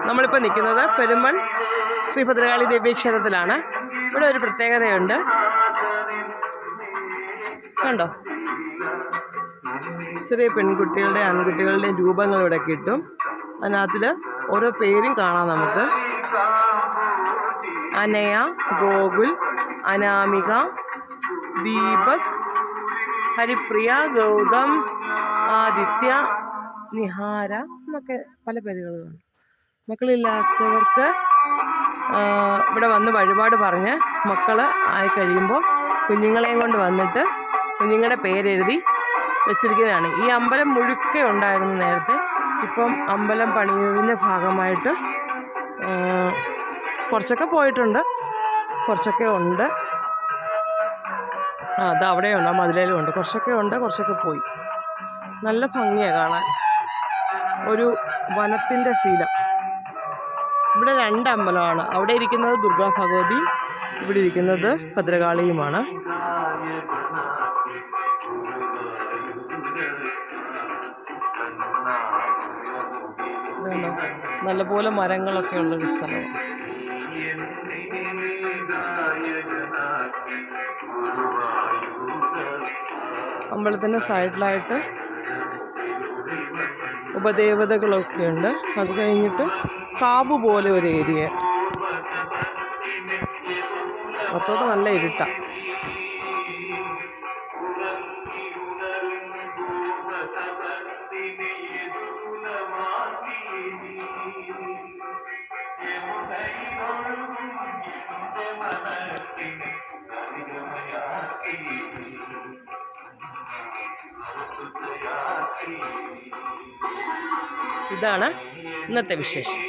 നമ്മളിപ്പോൾ നിൽക്കുന്നത് പെരുമൺ ശ്രീ ഭദ്രകാളി ദേവീക്ഷേത്രത്തിലാണ്. ഇവിടെ ഒരു പ്രത്യേകതയുണ്ട്, കണ്ടോ? ചെറിയ പെൺകുട്ടികളുടെ ആൺകുട്ടികളുടെയും രൂപങ്ങൾ ഇവിടെ കിട്ടും. അതിനകത്തിൽ ഓരോ പേരും കാണാം നമുക്ക്. അനയ, ഗോകുൽ, അനാമിക, ദീപക്, ഹരിപ്രിയ, ഗൗതം, ആദിത്യ, നിഹാര എന്നൊക്കെ പല പേരുകളാണ്. മക്കളില്ലാത്തവർക്ക് ഇവിടെ വന്ന് വഴിപാട് പറഞ്ഞ് മക്കൾ ആയി കഴിയുമ്പോൾ കുഞ്ഞുങ്ങളെയും കൊണ്ട് വന്നിട്ട് കുഞ്ഞുങ്ങളുടെ പേരെഴുതി വെച്ചിരിക്കുന്നതാണ്. ഈ അമ്പലം മുഴുക്കെ ഉണ്ടായിരുന്നു നേരത്തെ. ഇപ്പം അമ്പലം പണിയുന്നതിൻ്റെ ഭാഗമായിട്ട് കുറച്ചൊക്കെ പോയിട്ടുണ്ട്, കുറച്ചൊക്കെ ഉണ്ട്. അത് അവിടെയുണ്ട്, ആ മതിലേലും ഉണ്ട്. കുറച്ചൊക്കെ ഉണ്ട്, കുറച്ചൊക്കെ പോയി. നല്ല ഭംഗിയാണ് കാണാൻ, ഒരു വനത്തിൻ്റെ ഫീലാണ്. ഇവിടെ 2 അമ്പലമാണ്. അവിടെ ഇരിക്കുന്നത് ദുർഗാ ഭഗവതിയും ഇവിടെ ഇരിക്കുന്നത് ഭദ്രകാളിയുമാണ്. നല്ലപോലെ മരങ്ങളൊക്കെ ഉള്ളൊരു സ്ഥലമാണ്. അമ്പലത്തിൻ്റെ സൈഡിലായിട്ട് ഉപദേവതകളൊക്കെ ഉണ്ട്. അത് കഴിഞ്ഞിട്ട് കാവ് പോലെ ഒരു ഏരിയ. അത്തോട്ട് നല്ല ഇരുട്ടാണ്. ഇതാണ് ഇന്നത്തെ വിശേഷം.